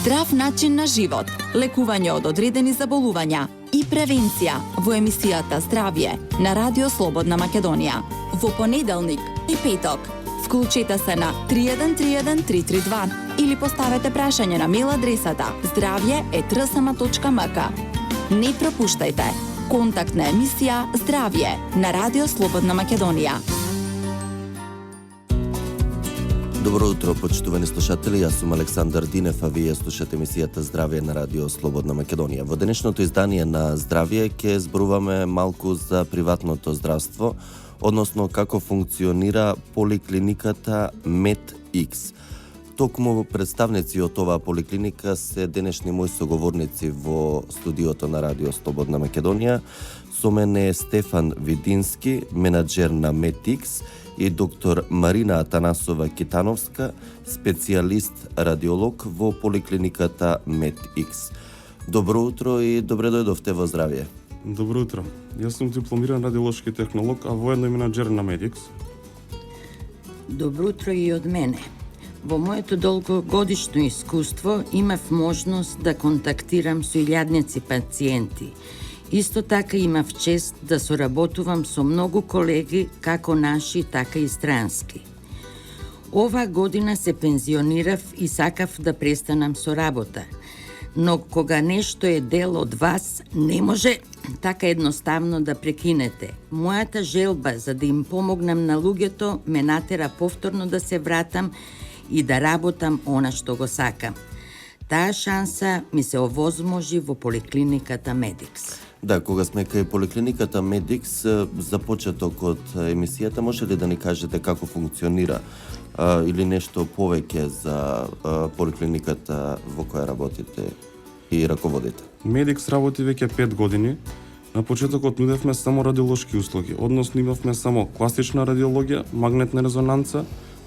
Здрав начин на живот, лекување од одредени заболувања и превенција во емисијата Здравје на Радио Слободна Македонија. Во понеделник и петок. Вклучете се на 3131 332 или поставете прашање на мејл адресата zdravje@rsma.mk. Не пропуштајте. Контактна емисија Здравје на Радио Слободна Македонија. Добро утро, почитувани слушатели, јас сум Александар Динев, а вие слушате емисијата Здравје на Радио Слободна Македонија. Во денешното издание на Здравје ќе зборуваме малку за приватното здравство, односно како функционира поликлиниката MedX. Токму представници од оваа поликлиника се денешни мои соговорници во студиото на Радио Слободна Македонија. Со мене е Стефан Видински, менаџер на MedX, и доктор Марина Атанасова Китановска, специјалист радиолог во поликлиниката MedX. Добро утро и добре дојдовте во Здравје. Добро утро. Јас сум дипломиран радиолошки технолог, а воедно и менаџер на MedX. Добро утро и од мене. Во моето долгогодишно искуство имав можност да контактирам со илјадници пациенти. Исто така имав чест да соработувам со многу колеги, како наши, така и странски. Оваа година се пензионирав и сакав да престанам со работа. Но кога нешто е дел од вас, не може така едноставно да прекинете. Мојата желба за да им помогнам на луѓето ме натера повторно да се вратам и да работам она што го сакам. Таа шанса ми се овозможи во поликлиниката MedX. Да, кога сме кај поликлиниката MedX, за почеток од емисијата, може ли да ни кажете како функционира или нешто повеќе за поликлиниката во која работите и раководите? MedX работи веќе 5 години. На почетокот нудевме само радиолошки услуги, односно имавме само класична радиологија, магнетна резонанца,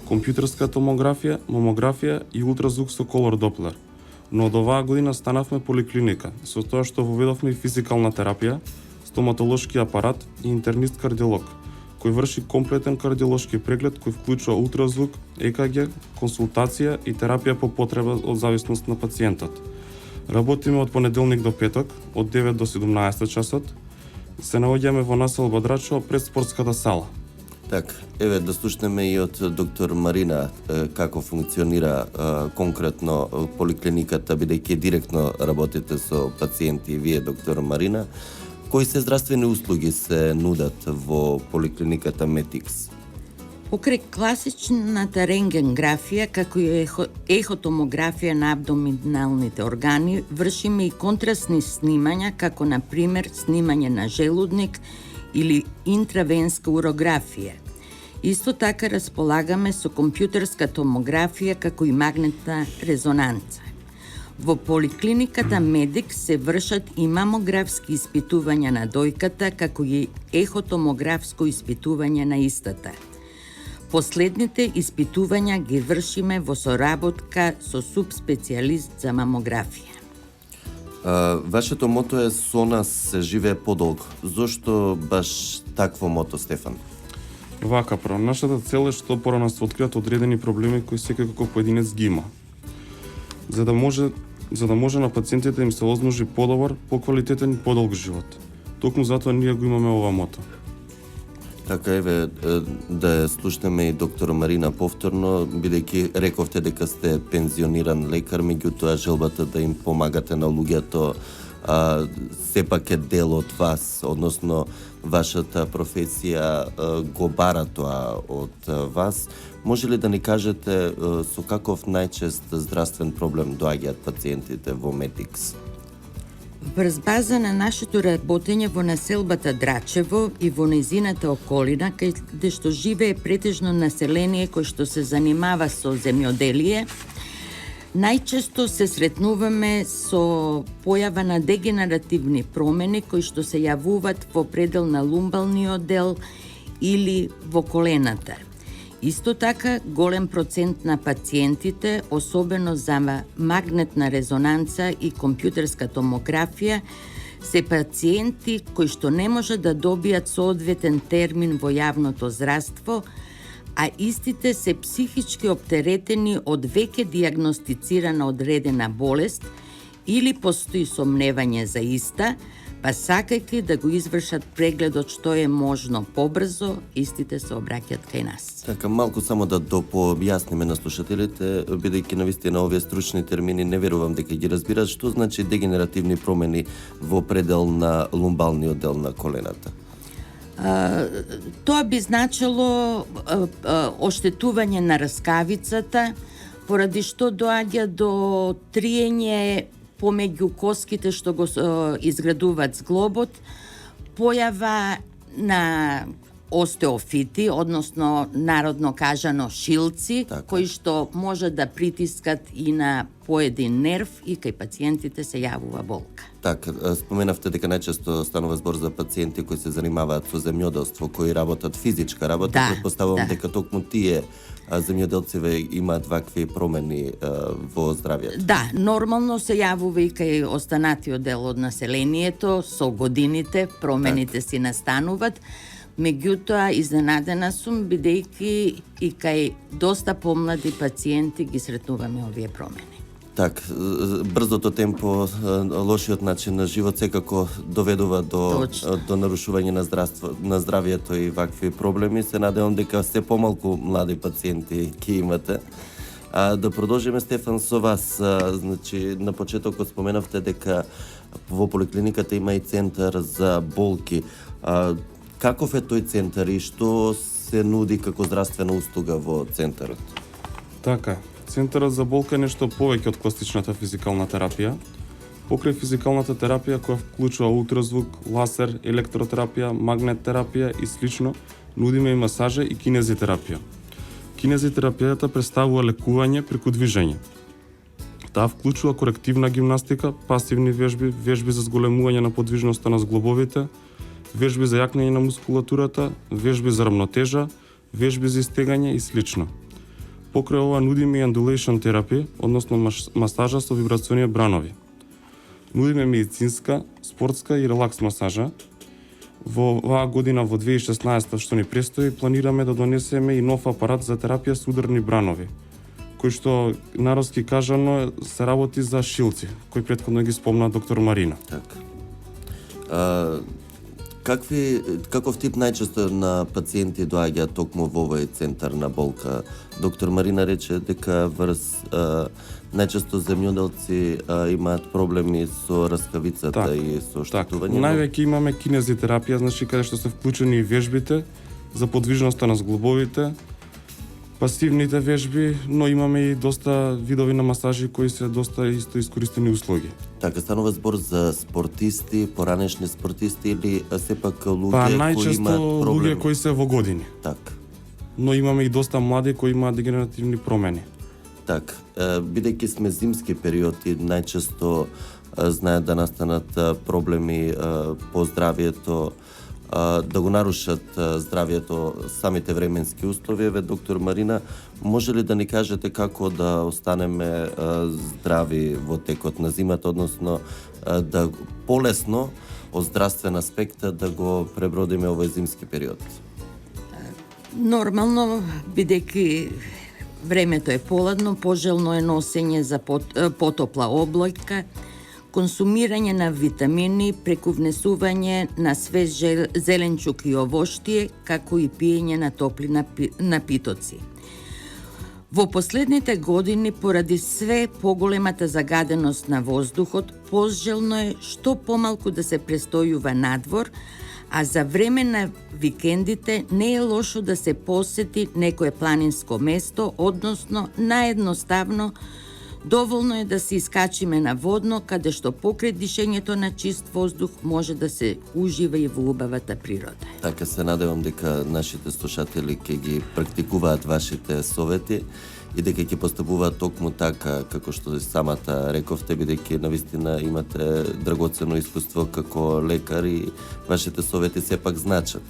компјутерска томографија, мамографија и ултразвук со колор доплер. Но од оваа година станавме поликлиника, со тоа што воведовме и физикална терапија, стоматолошки апарат и интернист кардиолог, кој врши комплетен кардиолошки преглед кој вклучува ултразвук, ЕКГ, консултација и терапија по потреба од зависност на пациентот. Работиме од понеделник до петок, од 9 до 17 часот. Се наоѓаме во населба Драчево пред спортската сала. Так, еве да слушнеме и од доктор Марина како функционира конкретно поликлиниката, бидејќи директно работите со пациенти и вие, доктор Марина. Кои се здравствени услуги се нудат во поликлиниката MedX? Покрај класичната рентгенграфија, како и ехотомографија на абдоминалните органи, вршиме и контрастни снимања, како на пример снимање на желудник или интравенска урографија. Исто така располагаме со компјутерска томографија, како и магнетна резонанца. Во поликлиниката MedX се вршат и мамографски испитувања на дојката, како и ехотомографско испитување на истата. Последните испитувања ги вршиме во соработка со субспецијалист за мамографија. Вашето мото е "Со нас се живее подолго". Зошто баш такво мото, Стефан? Вака, прво, нашата цел е што порано се откријат одредени проблеми кои секој како поединец ги има. За да може на пациентите им се возможи подобар, поквалитетен и подолг живот. Токму затоа ние го имаме ова мото. Така, еве, да ја слушнеме и доктор Марина повторно, бидејќи рековте дека сте пензиониран лекар, меѓутоа желбата да им помагате на луѓето сепак е дел од вас, односно вашата професија го бара тоа од вас. Може ли да ни кажете со каков најчест здравствен проблем доаѓаат пациентите во MedX? Врз база на нашето работење во населбата Драчево и во нејзината околина, каде што живее претежно население кој што се занимава со земјоделие, најчесто се сретнуваме со појава на дегенеративни промени кои што се јавуваат во предел на лумбалниот дел или во колената. Исто така, голем процент на пациентите, особено за магнетна резонанца и компјутерска томографија, се пациенти кои што не може да добијат соодветен термин во јавното здравство, а истите се психички оптеретени од веќе диагностицирана одредена болест или постои сомневање за иста, па сакајќи да го извршат прегледот што е можно побрзо, истите се обраќаат кај нас. Така, малку само да допојасниме на слушателите, бидејќи навистина овие стручни термини не верувам дека ги разбират, што значи дегенеративни промени во предел на лумбалниот дел на колената? Тоа би значило оштетување на раскавицата, поради што доаѓа до триење помеѓу коските што го изградуваат зглобот, појава на остеофити, односно народно кажано шилци, кои што може да притискат и на поедин нерв и кај пациентите се јавува болка. Така, споменавте дека најчесто станува збор за пациенти кои се занимаваат со земјоделство, кои работат физичка работа, претпоставувам дека токму тие земјоделциве имаат вакви промени во здравјето. Да, нормално се јавува и кај останатиот дел од населението, со годините промените си настануваат. Меѓутоа, изненадена сум, бидејќи и кај доста помлади пациенти ги сретнуваме овие промени. Так, брзото темпо, лошиот начин на живот секако доведува до нарушување на здравјето и вакви проблеми. Се надевам дека се помалку млади пациенти ќе имате. Да продолжиме, Стефан, со вас. Значи, на почетокот споменавте дека во поликлиниката има и центар за болки. Каков е тој центар и што се нуди како здравствена услуга во центарот? Така, центарот за болка е нешто повеќе од класичната физикална терапија. Покрај физикалната терапија која вклучува ултразвук, лазер, електротерапија, магнет терапија и слично, нудиме и масажа и кинезитерапија. Кинезитерапијата представува лекување преку движење. Таа вклучува корективна гимнастика, пасивни вежби, вежби за зголемување на подвижноста на зглобовите, вежби за јакнење на мускулатурата, вежби за рамнотежа, вежби за истегање и слично. Покрај ова нудиме и undulation терапија, односно масажа со вибрациони бранови. Нудиме медицинска, спортска и релакс масажа. Во оваа година, во 2016 што ни престои, планираме да донесеме и нов апарат за терапија со ударни бранови, кој што народски кажано се работи за шилци, кој претходно ги спомна доктор Марина. Така. Каков тип најчесто на пациенти доаѓа токму во овој центар на болка? Доктор Марина рече дека најчесто земјоделци имаат проблеми со раскавицата и со оштетување. Највеќе имаме кинезитерапија, значи каде што се вклучени и вежбите за подвижноста на зглобовите, пасивните вежби, но имаме и доста видови на масажи кои се доста исто искористени услуги. Така, станува збор за спортисти, поранешни спортисти или сепак луѓе кои имаат проблеми? Луѓе кои се во години. Так. Но имаме и доста млади кои имаат дегенеративни промени. Так, бидејќи сме зимски период и најчесто знаат да настанат проблеми по здравјето, да го нарушат здравјето самите временски услови. Доктор Марина, може ли да ни кажете како да останеме здрави во текот на зимата, односно да полесно од здравствен аспект да го пребродиме овој зимски период? Нормално, бидејќи времето е поладно, пожелно е носење за потопла облака, консумирање на витамини преку внесување на свеж зеленчук и овоштие, како и пиење на топли напитоци. Во последните години, поради све поголемата загаденост на воздухот, пожелно е што помалку да се престојува надвор, а за време на викендите не е лошо да се посети некое планинско место, односно наедноставно доволно е да се искачиме на водно, каде што покрај дишењето на чист воздух може да се ужива и во убавата природа. Така, се надевам дека нашите слушатели ќе ги практикуваат вашите совети и дека ќе постапуваат токму така како што самата рековте, бидејќи навистина имате драгоцено искуство како лекар и вашите совети сепак значат.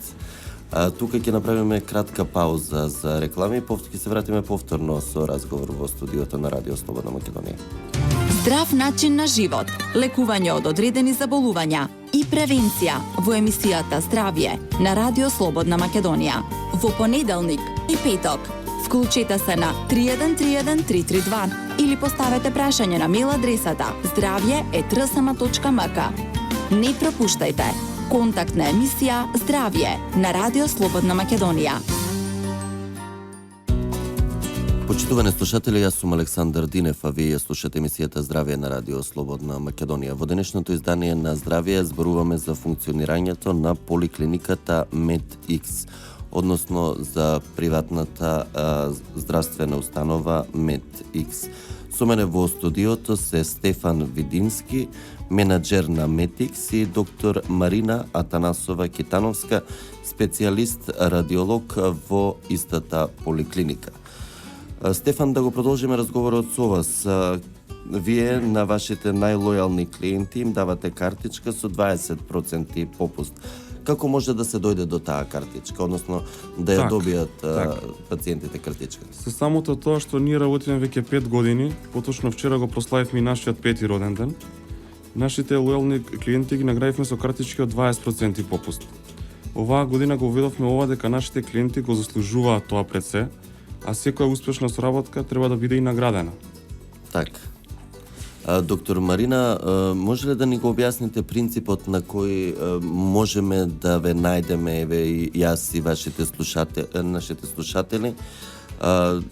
Тука ќе направиме кратка пауза за реклами, ќе се вратиме повторно со разговор во студиото на Радио Слободна Македонија. Здрав начин на живот, лекување од одредени заболувања и превенција во емисијата Здравје на Радио Слободна Македонија. Во понеделник и петок. Вклучете се на 3131 332 или поставете прашање на мейл адресата zdravje@rsma.mk. Не пропуштајте. Контактна емисија Здравје на Радио Слободна Македонија. Почитувани слушатели, јас сум Александар Динев, а вие слушате емисијата Здравје на Радио Слободна Македонија. Во денешното издание на Здравје зборуваме за функционирањето на поликлиниката MedX, односно за приватната здравствена установа MedX. Со мене во студиото се Стефан Видински, менаџер на MedX, и доктор Марина Атанасова-Китановска, специјалист радиолог во истата поликлиника. Стефан, да го продолжиме разговорот со вас. Вие на вашите најлојални клиенти им давате картичка со 20% попуст. Како може да се дојде до таа картичка, односно да ја добијат пациентите картичката? Со самото тоа што ние работиме веќе 5 години, поточно вчера го прославивме и нашиот 5-ти роден ден, нашите лојални клиенти ги наградивме со картички од 20% попуст. Оваа година го уведовме ова дека нашите клиенти го заслужуваат тоа пред се, а секоја успешна соработка треба да биде и наградена. Така. Доктор Марина, може ли да ни го објасните принципот на кој можеме да ве најдеме, еве и јас и нашите слушатели,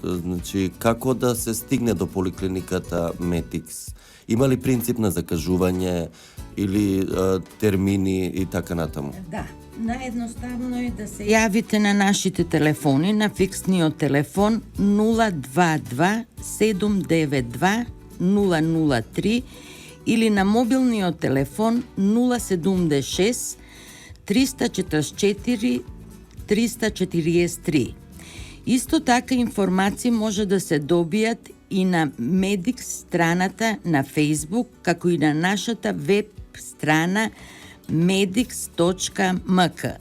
значи како да се стигне до поликлиниката MedX? Има ли принцип на закажување или термини и така натаму? Да, наједноставно е да се јавите на нашите телефони, на фиксниот телефон 022 792 003 или на мобилниот телефон 076 344 343. Исто така информации може да се добијат и на MedX страната на Facebook, како и на нашата веб страна medix.mk.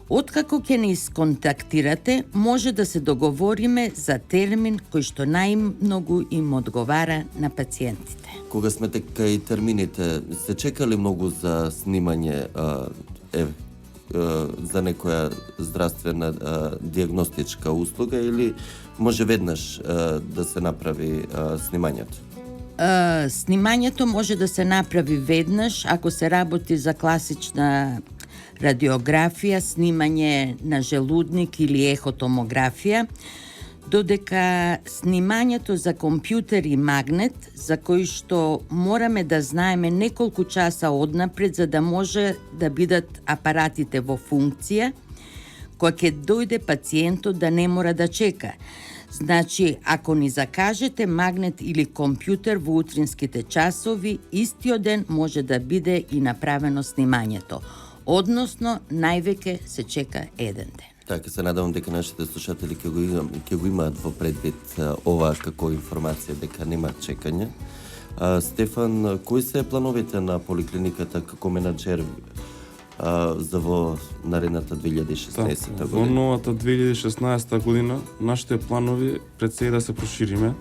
Откако ќе ни исконтактирате, може да се договориме за термин кој што најмногу им одговара на пациентите. Кога сме така и термините, се чекали многу за снимање за некоја здравствена диагностичка услуга или може веднаш да се направи снимањето? Снимањето може да се направи веднаш ако се работи за класична радиографија, снимање на желудник или ехотомографија, додека снимањето за компјутер и магнет, за кој што мораме да знаеме неколку часа однапред за да може да бидат апаратите во функција, кога ќе дојде пациентот да не мора да чека. Значи, ако ни закажете магнет или компјутер во утринските часови, истиот ден може да биде и направено снимањето. Односно, највеќе се чека еден ден. Така, се надевам дека нашите слушатели ќе го имаат во предвид ова како информација, дека нема чекање. Стефан, кои се плановите на поликлиниката како менаџер за во наредната 2016 година? Во новата 2016 година нашите планови пред се да се прошириме,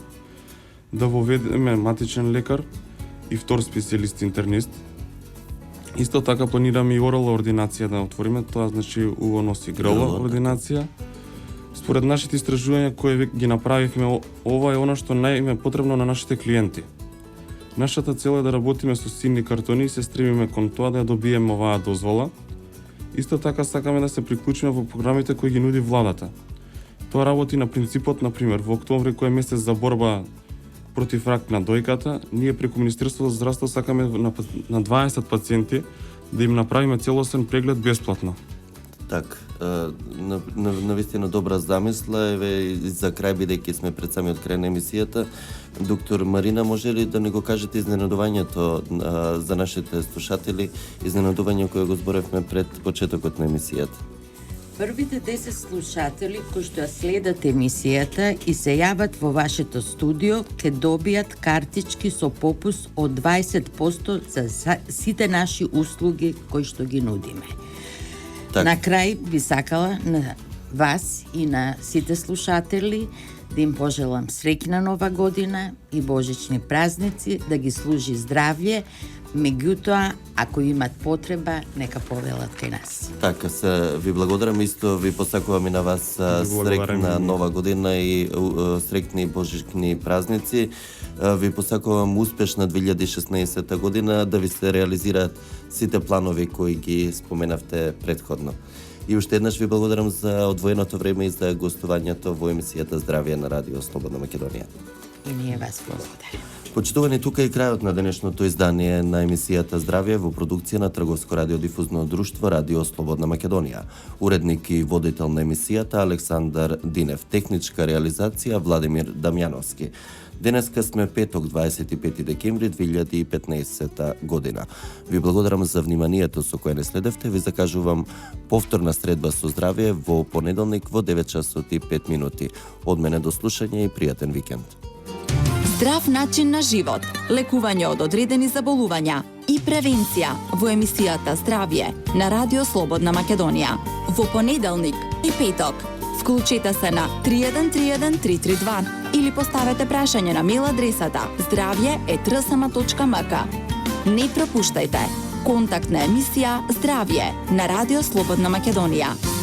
да воведеме матичен лекар и втор специјалист интернист. Исто така планираме и орална ординација да отвориме, тоа значи уво носи грла ординација. Според нашите истражувања кои ги направивме, ова е она што најме потребно на нашите клиенти. Нашата цел е да работиме со синни картони и се стремиме кон тоа да ја добиеме оваа дозвола. Исто така сакаме да се приклучиме во програмите кои ги нуди владата. Тоа работи на принципот, например, во октомври кој е месец за борба против рак на дојката, ние преку Министерството за здравство сакаме на 20 пациенти да им направиме целосен преглед бесплатно. Так, навистина добра замисла, еве за крај, бидејќи сме пред самиот крај на емисијата, доктор Марина, може ли да ни го кажете изненадувањето за нашите слушатели, изненадување кое го зборевме пред почетокот на емисијата? Првите 10 слушатели кои што ја следат емисијата и се јават во вашето студио ќе добијат картички со попуст од 20% за сите наши услуги кои што ги нудиме. Так. На крај би сакала на вас и на сите слушатели да им пожелам среќна нова година и божични празници, да ги служи здравје, Меѓутоа, ако имат потреба, нека повелат кај нас. Така се, ви благодарам, исто ви посакувам и на вас среќна нова година и среќни божични празници. Ви посакувам успешна 2016 година, да ви се реализираат сите планови кои ги споменавте претходно. И уште еднаш ви благодарам за одвоеното време и за гостувањето во емисијата Здравје на Радио Слободна Македонија. И ние вас благодариме. Почитувани, тука е крајот на денешното издание на емисијата Здравје во продукција на Трговско радиодифузно друштво Радио Слободна Македонија. Уредник и водител на емисијата Александар Динев, техничка реализација Владимир Дамјановски. Денеска сме петок, 25 декември 2015 година. Ви благодарам за вниманието со кое не следевте. Ви закажувам повторна средба со здравје во понеделник во 9 часот и 5 минути. Од мене до слушање и пријатен викенд. Здрав начин на живот, лекување од одредени заболувања и превенција во емисијата Здравје на Радио Слободна Македонија. Во понеделник и петок. Вклучете се на 3131 или поставете прашање на мејл адресата zdravje@rsma.mk. Не пропуштајте контактна емисија Здравје на Радио Слободна Македонија.